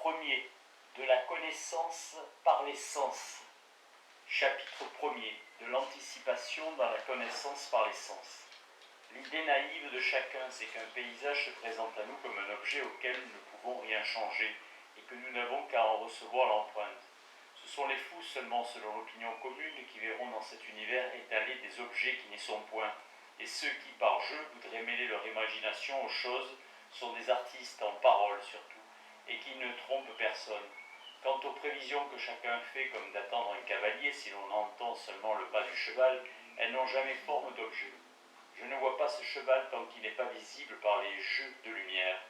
1er de la connaissance par les sens. Chapitre 1er de l'anticipation dans la connaissance par les sens. L'idée naïve de chacun, c'est qu'un paysage se présente à nous comme un objet auquel nous ne pouvons rien changer et que nous n'avons qu'à en recevoir l'empreinte. Ce sont les fous seulement, selon l'opinion commune, qui verront dans cet univers étalés des objets qui n'y sont point. Et ceux qui, par jeu, voudraient mêler leur imagination aux choses sont des artistes en parole surtout, et qui ne trompent personne. Quant aux prévisions que chacun fait, comme d'attendre un cavalier si l'on entend seulement le pas du cheval, elles n'ont jamais forme d'objet. Je ne vois pas ce cheval tant qu'il n'est pas visible par les jeux de lumière.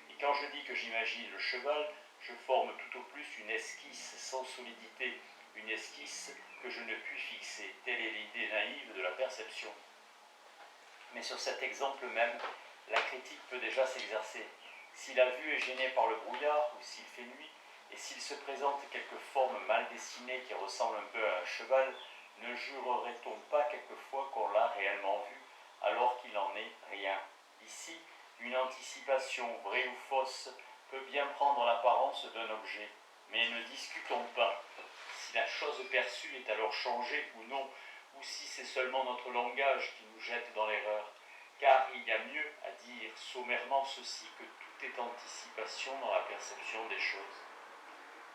Et quand je dis que j'imagine le cheval, je forme tout au plus une esquisse sans solidité, une esquisse que je ne puis fixer. Telle est l'idée naïve de la perception. Mais sur cet exemple même, la critique peut déjà s'exercer. Si la vue est gênée par le brouillard ou s'il fait nuit, et s'il se présente quelque forme mal dessinée qui ressemble un peu à un cheval, ne jurerait-on pas quelquefois qu'on l'a réellement vu, alors qu'il n'en est rien? Ici, une anticipation, vraie ou fausse, peut bien prendre l'apparence d'un objet. Mais ne discutons pas si la chose perçue est alors changée ou non, ou si c'est seulement notre langage qui nous jette dans l'erreur. Car il y a mieux à dire sommairement ceci que tout est anticipation dans la perception des choses.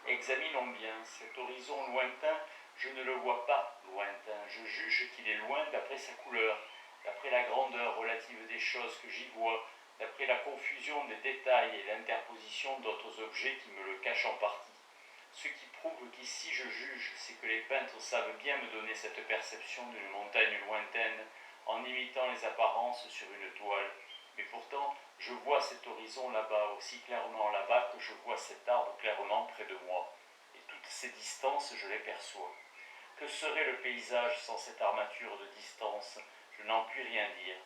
Examinons bien cet horizon lointain, je ne le vois pas lointain, je juge qu'il est loin d'après sa couleur, d'après la grandeur relative des choses que j'y vois, d'après la confusion des détails et l'interposition d'autres objets qui me le cachent en partie. Ce qui prouve qu'ici je juge, c'est que les peintres savent bien me donner cette perception d'une montagne lointaine, en imitant les apparences sur une toile. Mais pourtant, je vois cet horizon là-bas, aussi clairement là-bas que je vois cet arbre clairement près de moi. Et toutes ces distances, je les perçois. Que serait le paysage sans cette armature de distance? Je n'en puis rien dire.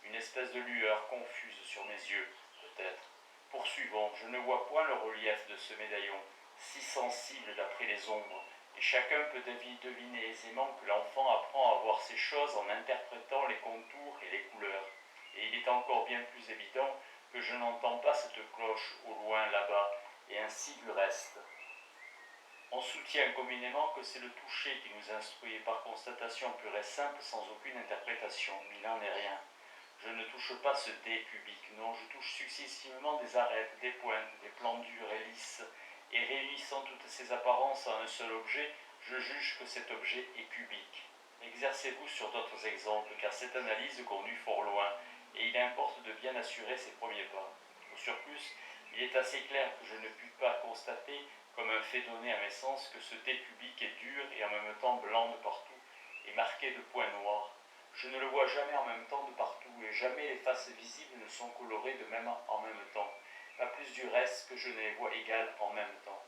Une espèce de lueur confuse sur mes yeux, peut-être. Poursuivons, je ne vois point le relief de ce médaillon, si sensible d'après les ombres, et chacun peut deviner aisément que l'enfant apprend à voir ces choses en interprétant les contours et les couleurs. Et il est encore bien plus évident que je n'entends pas cette cloche au loin là-bas, et ainsi du reste. On soutient communément que c'est le toucher qui nous instruit, et par constatation pure et simple, sans aucune interprétation. Il n'en est rien. Je ne touche pas ce dé cubique, non, je touche successivement des arêtes, des pointes, des plans durs et lisses, et réunissant toutes ces apparences en un seul objet, je juge que cet objet est cubique. Exercez-vous sur d'autres exemples, car cette analyse conduit fort loin, et il importe de bien assurer ses premiers pas. Au surplus, il est assez clair que je ne puis pas constater, comme un fait donné à mes sens, que ce dé cubique est dur et en même temps blanc de partout, et marqué de points noirs. Je ne le vois jamais en même temps de partout, et jamais les faces visibles ne sont colorées de même en même temps, pas plus du reste que je ne les vois égales en même temps.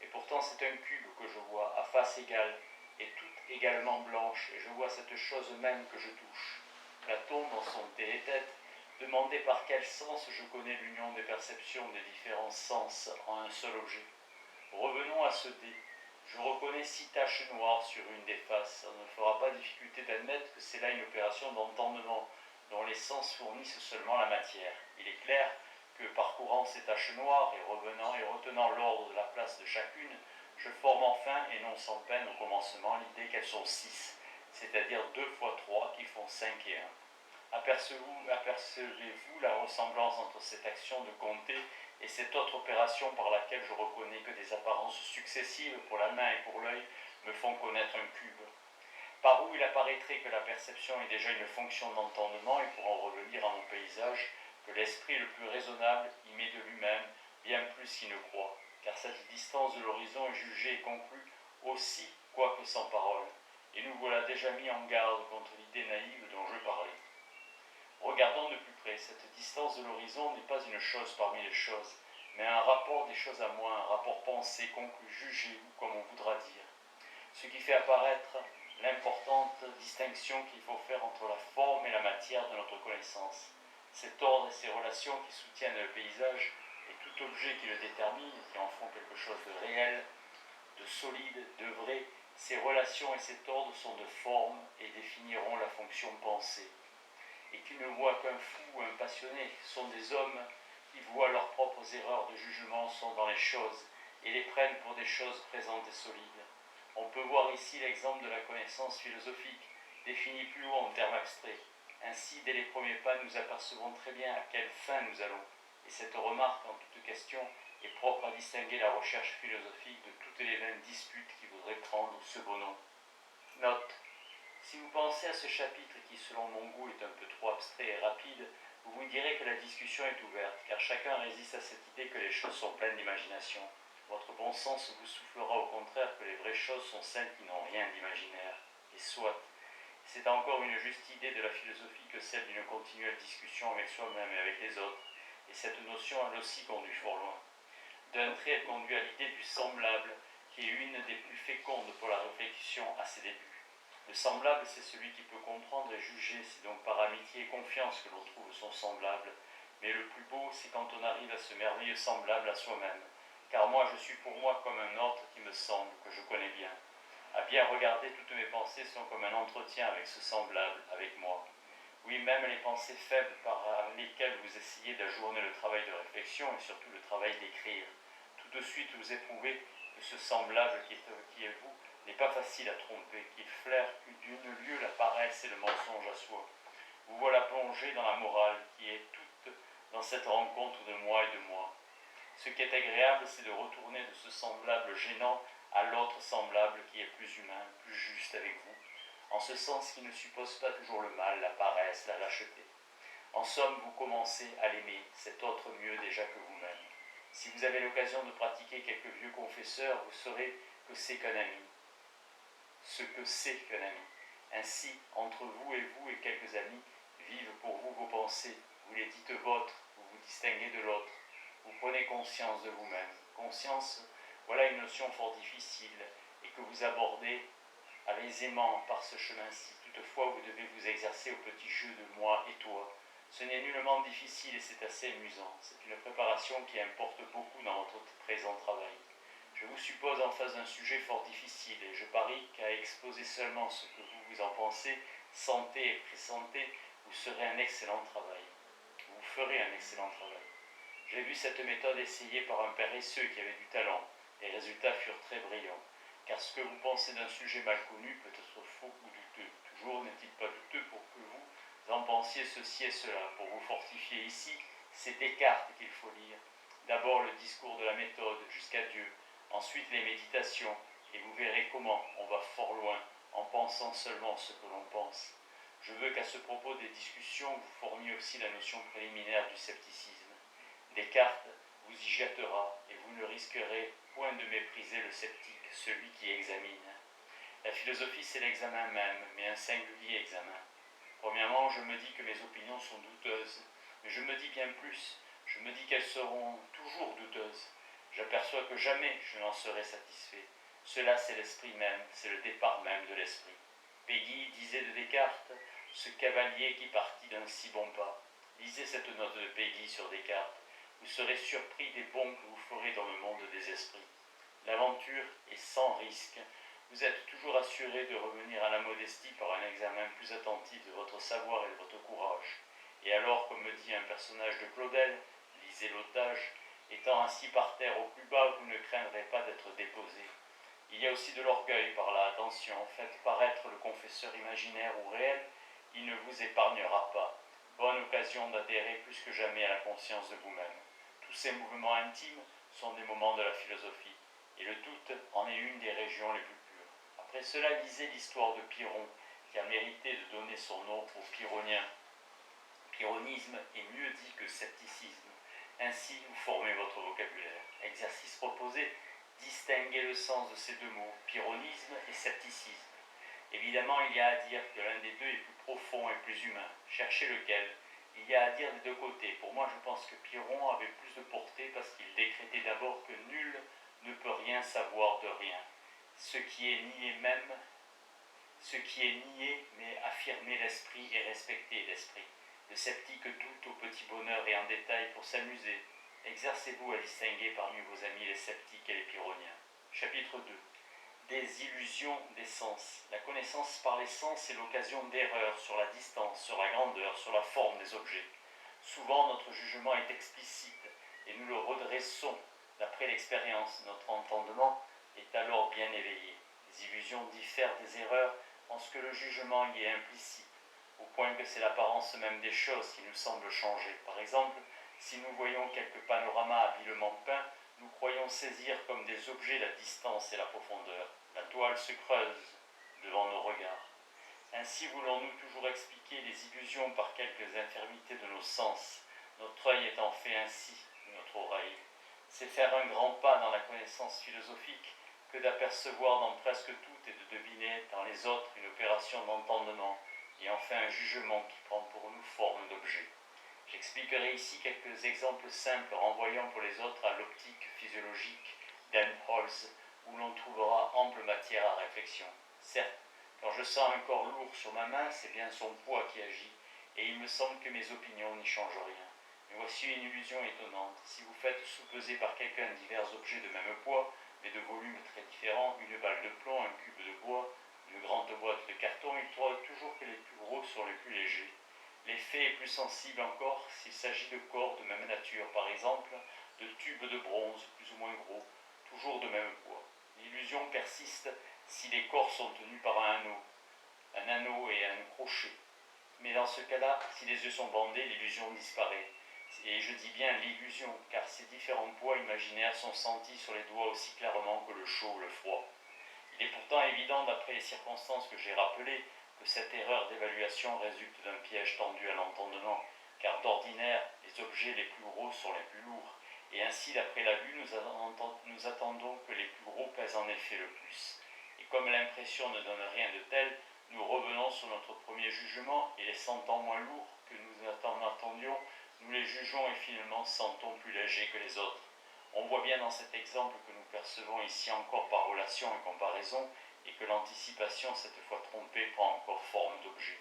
Et pourtant c'est un cube que je vois, à face égale, et toute également blanche, et je vois cette chose même que je touche. Platon, dans son Thérétète, demandait par quel sens je connais l'union des perceptions des différents sens en un seul objet. Revenons à ce dé. Je reconnais 6 taches noires sur une des faces. Ça ne fera pas difficulté d'admettre que c'est là une opération d'entendement, dont les sens fournissent seulement la matière. Il est clair que, parcourant ces taches noires et revenant et retenant l'ordre de la place de chacune, je forme enfin, et non sans peine au commencement, l'idée qu'elles sont 6, c'est-à-dire 2 fois 3 qui font 5 et 1. Apercevez-vous la ressemblance entre cette action de compter et cette autre opération par laquelle je reconnais que des apparences successives pour la main et pour l'œil me font connaître un cube? Par où il apparaîtrait que la perception est déjà une fonction d'entendement, et pour en revenir à mon paysage, que l'esprit le plus raisonnable y met de lui-même bien plus qu'il ne croit, car cette distance de l'horizon est jugée et conclue aussi, quoique sans parole, et nous voilà déjà mis en garde contre l'idée naïve dont je parlais. Regardons de plus près, cette distance de l'horizon n'est pas une chose parmi les choses, mais un rapport des choses à moi, un rapport pensé, conclu, jugé, ou comme on voudra dire. Ce qui fait apparaître l'importante distinction qu'il faut faire entre la forme et la matière de notre connaissance. Cet ordre et ces relations qui soutiennent le paysage et tout objet qui le détermine, qui en font quelque chose de réel, de solide, de vrai, ces relations et cet ordre sont de forme et définiront la fonction pensée. Et qui ne voient qu'un fou ou un passionné sont des hommes qui voient leurs propres erreurs de jugement sont dans les choses et les prennent pour des choses présentes et solides. On peut voir ici l'exemple de la connaissance philosophique, définie plus haut en termes abstraits. Ainsi, dès les premiers pas, nous apercevons très bien à quelle fin nous allons. Et cette remarque, en toute question, est propre à distinguer la recherche philosophique de toutes les vaines disputes qui voudraient prendre ce beau nom. Note. Si vous pensez à ce chapitre qui, selon mon goût, est un peu trop abstrait et rapide, vous vous direz que la discussion est ouverte, car chacun résiste à cette idée que les choses sont pleines d'imagination. Votre bon sens vous soufflera au contraire que les vraies choses sont celles qui n'ont rien d'imaginaire. Et soit. C'est encore une juste idée de la philosophie que celle d'une continuelle discussion avec soi-même et avec les autres, et cette notion elle aussi conduit fort loin. D'un trait, elle conduit à l'idée du semblable, qui est une des plus fécondes pour la réflexion à ses débuts. Le semblable, c'est celui qui peut comprendre et juger, c'est donc par amitié et confiance que l'on trouve son semblable. Mais le plus beau, c'est quand on arrive à ce merveilleux semblable à soi-même. Car moi, je suis pour moi comme un autre qui me semble, que je connais bien. À bien regarder, toutes mes pensées sont comme un entretien avec ce semblable, avec moi. Oui, même les pensées faibles par lesquelles vous essayez d'ajourner le travail de réflexion et surtout le travail d'écrire. Tout de suite, vous éprouvez que ce semblable qui est vous n'est pas facile à tromper, qu'il flaire d'une lieu la paresse et le mensonge à soi. Vous voilà plongé dans la morale qui est toute dans cette rencontre de moi et de moi. Ce qui est agréable, c'est de retourner de ce semblable gênant à l'autre semblable qui est plus humain, plus juste avec vous, en ce sens qui ne suppose pas toujours le mal, la paresse, la lâcheté. En somme, vous commencez à l'aimer, cet autre mieux déjà que vous-même. Si vous avez l'occasion de pratiquer quelques vieux confesseurs, vous saurez que c'est qu'un ami. Ce que c'est qu'un ami. Ainsi, entre vous et quelques amis, vivent pour vous vos pensées, vous les dites vôtres, vous vous distinguez de l'autre, vous prenez conscience de vous-même. Conscience, voilà une notion fort difficile et que vous abordez aisément par ce chemin-ci. Toutefois, vous devez vous exercer au petit jeu de moi et toi. Ce n'est nullement difficile et c'est assez amusant. C'est une préparation qui importe beaucoup dans votre présent travail. Je vous suppose en face d'un sujet fort difficile et je parie qu'à exposer seulement ce que vous en pensez, sentez et pressentez, vous ferez un excellent travail. J'ai vu cette méthode essayée par un paresseux qui avait du talent. Les résultats furent très brillants. Car ce que vous pensez d'un sujet mal connu peut être faux ou douteux. Toujours n'est-il pas douteux pour que vous en pensiez ceci et cela. Pour vous fortifier ici, c'est Descartes qu'il faut lire. D'abord le discours de la méthode jusqu'à Dieu, ensuite les méditations, et vous verrez comment on va fort loin en pensant seulement ce que l'on pense. Je veux qu'à ce propos des discussions, vous formiez aussi la notion préliminaire du scepticisme. Descartes vous y jettera et vous ne risquerez point de mépriser le sceptique, celui qui examine. La philosophie, c'est l'examen même, mais un singulier examen. Premièrement, je me dis que mes opinions sont douteuses, mais je me dis bien plus, je me dis qu'elles seront toujours douteuses. J'aperçois que jamais je n'en serai satisfait. Cela, c'est l'esprit même, c'est le départ même de l'esprit. Peggy disait de Descartes, ce cavalier qui partit d'un si bon pas. Lisez cette note de Peggy sur Descartes. Vous serez surpris des bonds que vous ferez dans le monde des esprits. L'aventure est sans risque. Vous êtes toujours assuré de revenir à la modestie par un examen plus attentif de votre savoir et de votre courage. Et alors, comme me dit un personnage de Claudel, lisez l'otage, étant assis par terre au plus bas, vous ne craindrez pas d'être déposé. Il y a aussi de l'orgueil par là, attention, faites paraître le confesseur imaginaire ou réel, il ne vous épargnera pas. Bonne occasion d'adhérer plus que jamais à la conscience de vous-même. Tous ces mouvements intimes sont des moments de la philosophie, et le doute en est une des régions les plus pures. Après cela, lisez l'histoire de Pyrrhon, qui a mérité de donner son nom aux Pyrrhoniens. Pyrrhonisme est mieux dit que scepticisme. Ainsi, vous formez votre vocabulaire. Exercice proposé, distinguez le sens de ces deux mots, pyrrhonisme et scepticisme. Évidemment, il y a à dire que l'un des deux est plus profond et plus humain. Cherchez lequel. Il y a à dire des deux côtés. Pour moi, je pense que Pyrrhon avait plus de portée parce qu'il décrétait d'abord que nul ne peut rien savoir de rien. Ce qui est nié, mais affirmer l'esprit et respecter l'esprit. Le sceptique doute au petit bonheur et en détail pour s'amuser. Exercez-vous à distinguer parmi vos amis les sceptiques et les pyrrhoniens. Chapitre 2. Des illusions des sens. La connaissance par les sens est l'occasion d'erreurs sur la distance, sur la grandeur, sur la forme des objets. Souvent, notre jugement est explicite et nous le redressons D'après l'expérience, notre entendement est alors bien éveillé. Les illusions diffèrent des erreurs en ce que le jugement y est implicite, au point que c'est l'apparence même des choses qui nous semble changer. Par exemple, si nous voyons quelques panoramas habilement peints, nous croyons saisir comme des objets la distance et la profondeur. La toile se creuse devant nos regards. Ainsi voulons-nous toujours expliquer les illusions par quelques infirmités de nos sens, notre œil étant fait ainsi, notre oreille. C'est faire un grand pas dans la connaissance philosophique que d'apercevoir dans presque tout et de deviner dans les autres une opération d'entendement et enfin un jugement qui prend pour nous forme d'objet. J'expliquerai ici quelques exemples simples renvoyant pour les autres à l'optique physiologique d'Helmholtz où l'on trouvera ample matière à réflexion. Certes, quand je sens un corps lourd sur ma main, c'est bien son poids qui agit, et il me semble que mes opinions n'y changent rien. Mais voici une illusion étonnante. Si vous faites soupeser par quelqu'un divers objets de même poids, mais de volumes très différents, une balle de plomb, un cube de bois, une grande boîte de carton, il trouvera toujours que les plus gros sont les plus légers. L'effet est plus sensible encore s'il s'agit de corps de même nature, par exemple de tubes de bronze plus ou moins gros, toujours de même poids. L'illusion persiste si les corps sont tenus par un anneau et un crochet. Mais dans ce cas-là, si les yeux sont bandés, l'illusion disparaît. Et je dis bien l'illusion, car ces différents poids imaginaires sont sentis sur les doigts aussi clairement que le chaud ou le froid. Il est pourtant évident, d'après les circonstances que j'ai rappelées, que cette erreur d'évaluation résulte d'un piège tendu à l'entendement, car d'ordinaire, les objets les plus gros sont les plus lourds, et ainsi, d'après la vue, nous attendons que les plus gros pèsent en effet le plus. Et comme l'impression ne donne rien de tel, nous revenons sur notre premier jugement, et les sentant moins lourds que nous attendions, nous les jugeons et finalement sentons plus légers que les autres. On voit bien dans cet exemple que nous percevons ici encore par relation et comparaison, et que l'anticipation, cette fois trompée, prend encore forme d'objet.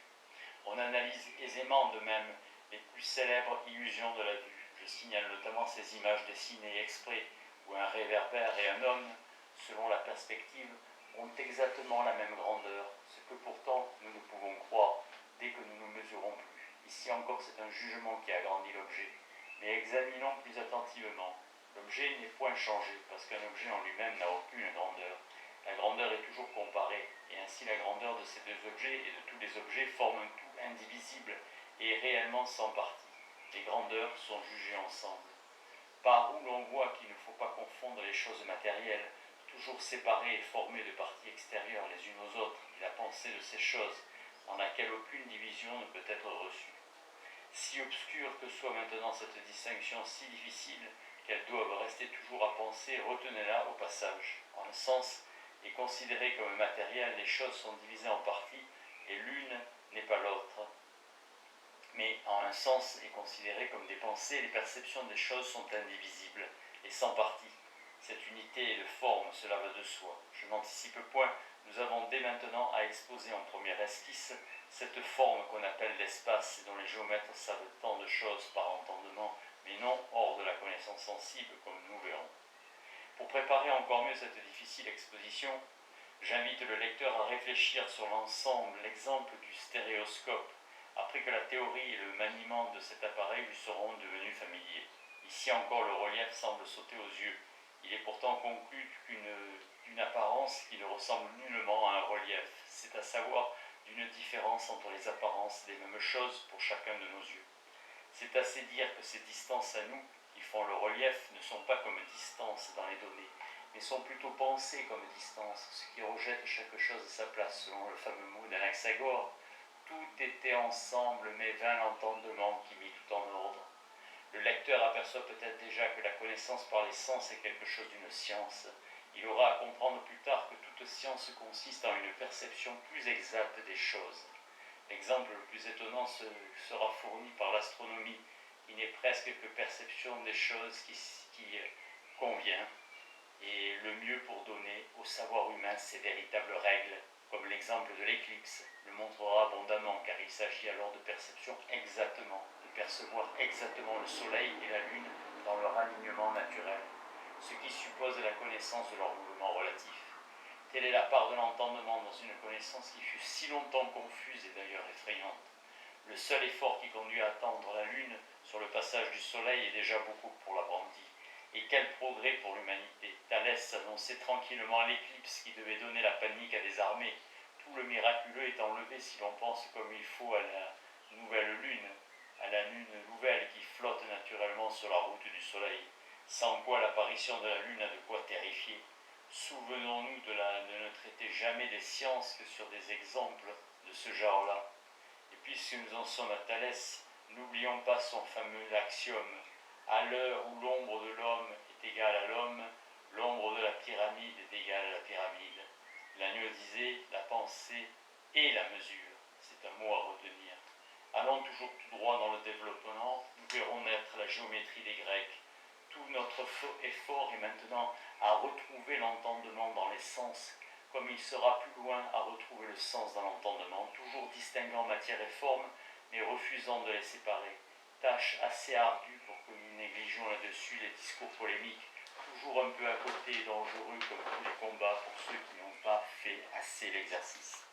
On analyse aisément de même les plus célèbres illusions de la vue. Je signale notamment ces images dessinées exprès, où un réverbère et un homme, selon la perspective, ont exactement la même grandeur, ce que pourtant nous ne pouvons croire dès que nous ne mesurons plus. Ici encore, c'est un jugement qui agrandit l'objet. Mais examinons plus attentivement. L'objet n'est point changé, parce qu'un objet en lui-même n'a aucune grandeur. La grandeur est toujours comparée, et ainsi la grandeur de ces deux objets et de tous les objets forme un tout indivisible et réellement sans partie. Les grandeurs sont jugées ensemble. Par où l'on voit qu'il ne faut pas confondre les choses matérielles, toujours séparées et formées de parties extérieures les unes aux autres, et la pensée de ces choses, dans laquelle aucune division ne peut être reçue. Si obscure que soit maintenant cette distinction si difficile, qu'elles doivent rester toujours à penser, retenez-la au passage. En un sens, et considérées comme matérielles, les choses sont divisées en parties, et l'une n'est pas l'autre. Mais en un sens, et considérées comme des pensées, les perceptions des choses sont indivisibles et sans partie. Cette unité de forme, cela va de soi. Je n'anticipe point, nous avons dès maintenant à exposer en première esquisse cette forme qu'on appelle l'espace et dont les géomètres savent tant de choses par entendement, mais non hors de la connaissance sensible, comme nous verrons. Pour préparer encore mieux cette difficile exposition, j'invite le lecteur à réfléchir sur l'ensemble, l'exemple du stéréoscope, après que la théorie et le maniement de cet appareil lui seront devenus familiers. Ici encore, le relief semble sauter aux yeux. Il est pourtant conclu d'une apparence qui ne ressemble nullement à un relief, c'est à savoir d'une différence entre les apparences des mêmes choses pour chacun de nos yeux. C'est assez dire que ces distances à nous, qui font le relief, ne sont pas comme distances dans les données, mais sont plutôt pensées comme distance, ce qui rejette chaque chose à sa place, selon le fameux mot d'Anaxagore. Tout était ensemble, mais vain l'entendement qui mit tout en ordre. Le lecteur aperçoit peut-être déjà que la connaissance par les sens est quelque chose d'une science. Il aura à comprendre plus tard que toute science consiste en une perception plus exacte des choses. L'exemple le plus étonnant sera fourni par l'astronomie, qui n'est presque que perception des choses qui convient, et le mieux pour donner au savoir humain ses véritables règles, comme l'exemple de l'éclipse le montrera abondamment, car il s'agit alors de perception exactement, de percevoir exactement le soleil et la lune dans leur alignement naturel, ce qui suppose la connaissance de leur mouvement relatif. Telle est la part de l'entendement dans une connaissance qui fut si longtemps confuse et d'ailleurs effrayante. Le seul effort qui conduit à attendre la lune sur le passage du soleil est déjà beaucoup pour l'apprenti, Et quel progrès pour l'humanité. Thalès annonçait tranquillement l'éclipse qui devait donner la panique à des armées. Tout le miraculeux est enlevé si l'on pense comme il faut à la nouvelle lune, à la lune nouvelle qui flotte naturellement sur la route du soleil, sans quoi l'apparition de la lune a de quoi terrifier. Souvenons-nous de ne traiter jamais des sciences que sur des exemples de ce genre-là. Et puisque nous en sommes à Thalès, n'oublions pas son fameux axiome. À l'heure où l'ombre de l'homme est égale à l'homme, l'ombre de la pyramide est égale à la pyramide. L'agneau disait la pensée et la mesure. C'est un mot à retenir. Allons toujours tout droit dans le développement, nous verrons naître la géométrie des Grecs. Tout notre effort est maintenant à retrouver l'entendement dans les sens, comme il sera plus loin à retrouver le sens dans l'entendement, toujours distinguant matière et forme, mais refusant de les séparer. Tâche assez ardue pour que nous négligions là-dessus les discours polémiques, toujours un peu à côté et dangereux comme tous les combats pour ceux qui n'ont pas fait assez l'exercice.